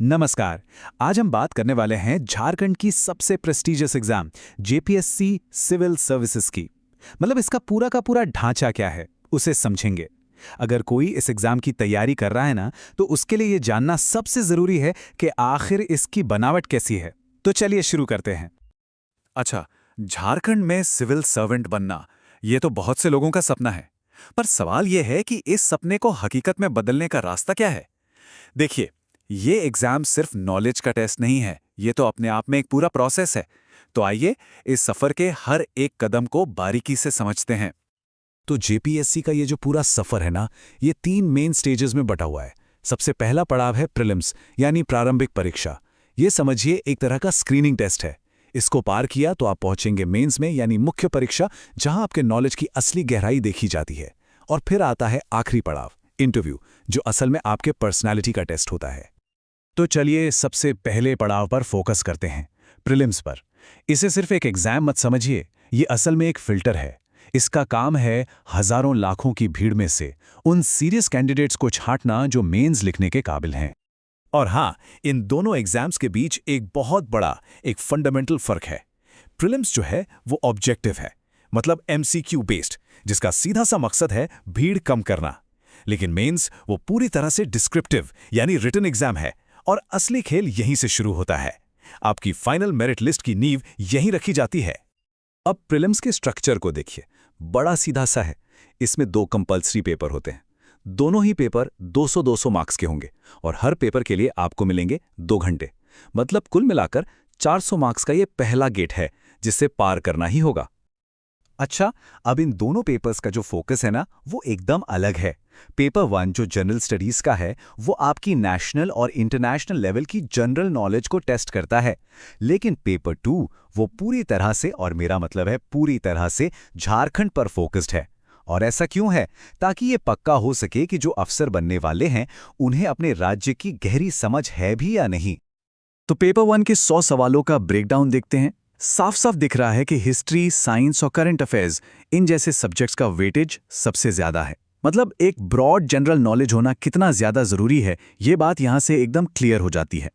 नमस्कार। आज हम बात करने वाले हैं झारखंड की सबसे prestigious exam JPSC civil services की। मतलब इसका पूरा का पूरा ढांचा क्या है उसे समझेंगे। अगर कोई इस एग्जाम की तैयारी कर रहा है ना, तो उसके लिए ये जानना सबसे जरूरी है कि आखिर इसकी बनावट कैसी है। तो चलिए शुरू करते हैं। अच्छा, झारखंड में सिविल सर्वेंट बनना ये तो बहुत से लोगों का सपना है। पर सवाल ये है कि इस सपने को हकीकत में बदलने का रास्ता क्या है। देखिए, ये एग्जाम सिर्फ नॉलेज का टेस्ट नहीं है, ये तो अपने आप में एक पूरा प्रोसेस है। तो आइए इस सफर के हर एक कदम को बारीकी से समझते हैं। तो जेपीएससी का ये जो पूरा सफर है ना, ये 3 मेन स्टेजेस में बटा हुआ है। सबसे पहला पड़ाव है प्रीलिम्स, यानी प्रारंभिक परीक्षा। ये समझिए एक तरह का स्क्रीनिंग टेस्ट है। इसको पार किया तो आप पहुंचेंगे मेंस में, यानी मुख्य परीक्षा, जहां आपके नॉलेज की असली गहराई देखी जाती है। और फिर आता है आखिरी पड़ाव, इंटरव्यू, जो असल में आपके पर्सनैलिटी का टेस्ट होता है। तो चलिए सबसे पहले पड़ाव पर फोकस करते हैं, प्रीलिम्स पर। इसे सिर्फ एक एग्जाम मत समझिए, ये असल में एक फिल्टर है। इसका काम है हजारों लाखों की भीड़ में से उन सीरियस कैंडिडेट्स को छांटना जो मेंस लिखने के काबिल हैं। और हाँ, इन दोनों एग्जाम्स के बीच एक बहुत बड़ा, एक फंडामेंटल फर्क है। प्रीलिम्स जो है वो ऑब्जेक्टिव है, मतलब एमसीक्यू बेस्ड, जिसका सीधा सा मकसद है भीड़ कम करना। लेकिन मेंस वो पूरी तरह से डिस्क्रिप्टिव, यानी रिटन एग्जाम है। और असली खेल यहीं से शुरू होता है। आपकी फाइनल मेरिट लिस्ट की नींव यहीं रखी जाती है। अब प्रीलिम्स के स्ट्रक्चर को देखिए, बड़ा सीधा सा है। इसमें 2 कंपल्सरी पेपर होते हैं। दोनों ही पेपर 200-200 मार्क्स के होंगे और हर पेपर के लिए आपको मिलेंगे 2 घंटे। मतलब कुल मिलाकर 400 मार्क्स का ये पहला गेट है, जिसे पार करना ही होगा। अच्छा, अब इन दोनों पेपर्स का जो फोकस है ना, वो एकदम अलग है। पेपर 1 जो जनरल स्टडीज का है, वो आपकी नेशनल और इंटरनेशनल लेवल की जनरल नॉलेज को टेस्ट करता है। लेकिन पेपर 2 वो पूरी तरह से, और मेरा मतलब है पूरी तरह से, झारखंड पर फोकस्ड है। और ऐसा क्यों है? ताकि ये पक्का हो सके कि जो अफसर बनने वाले हैं, उन्हें अपने राज्य की गहरी समझ है भी या नहीं। तो पेपर 1 के 100 सवालों का ब्रेकडाउन देखते हैं। साफ साफ दिख रहा है कि हिस्ट्री, साइंस और करंट अफेयर्स, इन जैसे सब्जेक्ट्स का वेटेज सबसे ज्यादा है। मतलब एक ब्रॉड जनरल नॉलेज होना कितना ज्यादा जरूरी है, ये बात यहां से एकदम क्लियर हो जाती है।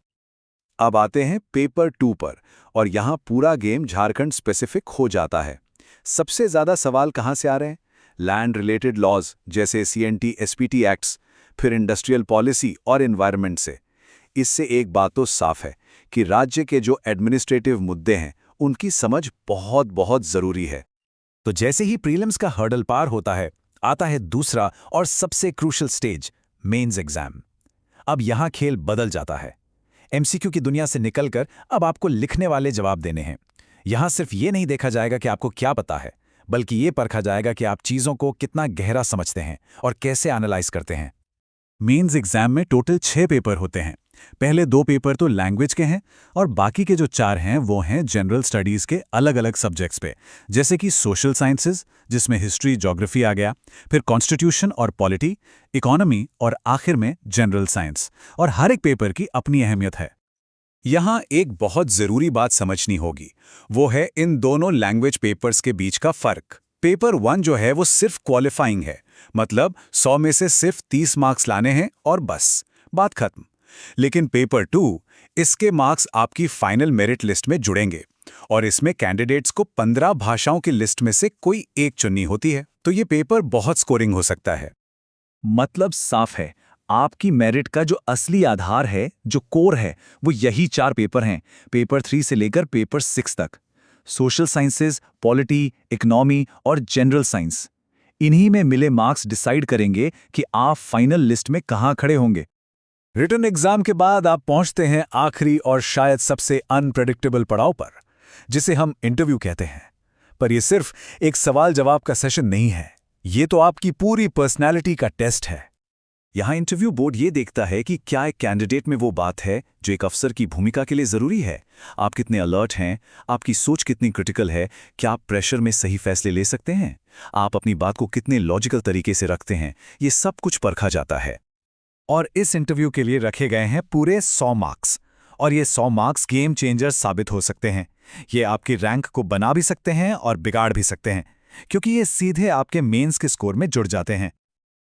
अब आते हैं पेपर 2 पर, और यहां पूरा गेम झारखंड स्पेसिफिक हो जाता है। सबसे ज्यादा सवाल कहां से आ रहे हैं? लैंड रिलेटेड लॉज जैसे सीएनटी एसपीटी एक्ट्स, फिर इंडस्ट्रियल पॉलिसी और एनवायरनमेंट से। इससे एक बात तो साफ है कि राज्य के जो एडमिनिस्ट्रेटिव मुद्दे हैं, उनकी समझ बहुत बहुत जरूरी है। तो जैसे ही प्रीलिम्स का हर्डल पार होता है, आता है दूसरा और सबसे क्रूशियल स्टेज, मेंस एग्जाम। अब यहां खेल बदल जाता है। एमसीक्यू की दुनिया से निकलकर अब आपको लिखने वाले जवाब देने हैं। यहां सिर्फ ये नहीं देखा जाएगा कि आपको क्या पता है, बल्कि ये परखा जाएगा कि आप चीजों को कितना गहरा समझते हैं और कैसे एनालाइज करते हैं। मेंस एग्जाम में टोटल 6 पेपर होते हैं। पहले 2 पेपर तो लैंग्वेज के हैं, और बाकी के जो 4 हैं वो हैं जनरल स्टडीज के अलग अलग सब्जेक्ट्स पे, जैसे कि सोशल साइंसेज, जिसमें हिस्ट्री, ज्योग्राफी आ गया, फिर कॉन्स्टिट्यूशन और पॉलिटी, इकोनॉमी, और आखिर में जनरल साइंस। और हर एक पेपर की अपनी अहमियत है। यहां एक बहुत जरूरी बात समझनी होगी, वो है इन दोनों लैंग्वेज पेपर्स के बीच का फर्क। पेपर 1 जो है वो सिर्फ क्वालिफाइंग है, मतलब 100 में से सिर्फ 30 मार्क्स लाने हैं और बस, बात खत्म। लेकिन पेपर 2, इसके मार्क्स आपकी फाइनल मेरिट लिस्ट में जुड़ेंगे, और इसमें कैंडिडेट्स को 15 भाषाओं की लिस्ट में से कोई एक चुननी होती है। तो ये पेपर बहुत स्कोरिंग हो सकता है। मतलब साफ है, आपकी मेरिट का जो असली आधार है, जो कोर है, वो यही 4 पेपर हैं, पेपर 3 से लेकर पेपर 6 तक। सोशल साइंसेज, पॉलिटी, इकोनॉमी और जनरल साइंस। इन्हीं में मिले मार्क्स डिसाइड करेंगे कि आप फाइनल लिस्ट में कहां खड़े होंगे। रिटन एग्जाम के बाद आप पहुंचते हैं आखिरी और शायद सबसे अनप्रेडिक्टेबल पड़ाव पर, जिसे हम इंटरव्यू कहते हैं। पर यह सिर्फ एक सवाल जवाब का सेशन नहीं है, ये तो आपकी पूरी पर्सनैलिटी का टेस्ट है। यहां इंटरव्यू बोर्ड ये देखता है कि क्या एक कैंडिडेट में वो बात है जो एक अफसर की भूमिका के लिए जरूरी है। आप कितने अलर्ट हैं, आपकी सोच कितनी क्रिटिकल है, क्या आप प्रेशर में सही फैसले ले सकते हैं, आप अपनी बात को कितने लॉजिकल तरीके से रखते हैं, ये सब कुछ परखा जाता है। और इस इंटरव्यू के लिए रखे गए हैं पूरे 100 मार्क्स, और ये 100 मार्क्स गेम चेंजर साबित हो सकते हैं। ये आपकी रैंक को बना भी सकते हैं और बिगाड़ भी सकते हैं, क्योंकि ये सीधे आपके मेंस के स्कोर में जुड़ जाते हैं।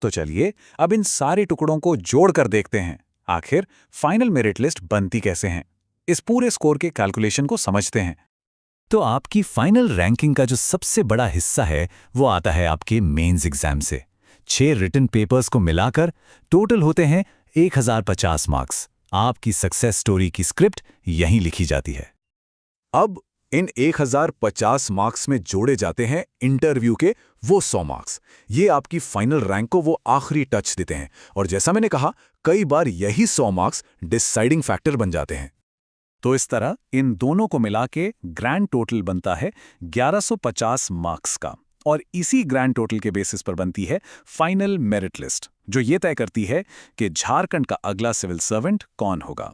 तो चलिए अब इन सारे टुकड़ों को जोड़कर देखते हैं। आखिर फाइनल मेरिट लिस्ट बनती कैसे हैं? इस पूरे स्कोर के कैलकुलेशन को समझते हैं। तो आपकी फाइनल रैंकिंग का जो सबसे बड़ा हिस्सा है वो आता है आपके मेंस एग्जाम से। 6 रिटन पेपर्स को मिलाकर टोटल होते हैं 1050 मार्क्स। आपकी सक्सेस स्टोरी की स्क्रिप्ट यहीं लिखी जाती है। अब इन 1050 मार्क्स में जोड़े जाते हैं इंटरव्यू के वो 100 मार्क्स। ये आपकी फाइनल रैंक को वो आखिरी टच देते हैं, और जैसा मैंने कहा, कई बार यही 100 मार्क्स डिसाइडिंग फैक्टर बन जाते हैं। तो इस तरह इन दोनों को मिला के ग्रैंड टोटल बनता है 1150 मार्क्स का, और इसी ग्रैंड टोटल के बेसिस पर बनती है फाइनल मेरिट लिस्ट, जो ये तय करती है कि झारखंड का अगला सिविल सर्वेंट कौन होगा।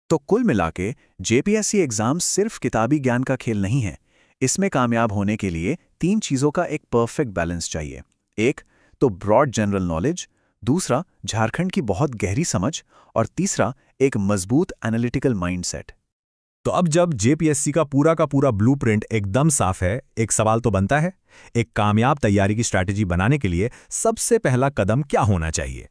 तो कुल मिला के जेपीएससी एग्जाम सिर्फ किताबी ज्ञान का खेल नहीं है। इसमें कामयाब होने के लिए 3 चीज़ों का एक परफेक्ट बैलेंस चाहिए। एक तो ब्रॉड जनरल नॉलेज, दूसरा झारखंड की बहुत गहरी समझ, और तीसरा एक मजबूत एनालिटिकल माइंडसेट। तो अब जब जेपीएससी का पूरा ब्लूप्रिंट एकदम साफ है, एक सवाल तो बनता है, एक कामयाब तैयारी की स्ट्रैटेजी बनाने के लिए सबसे पहला कदम क्या होना चाहिए?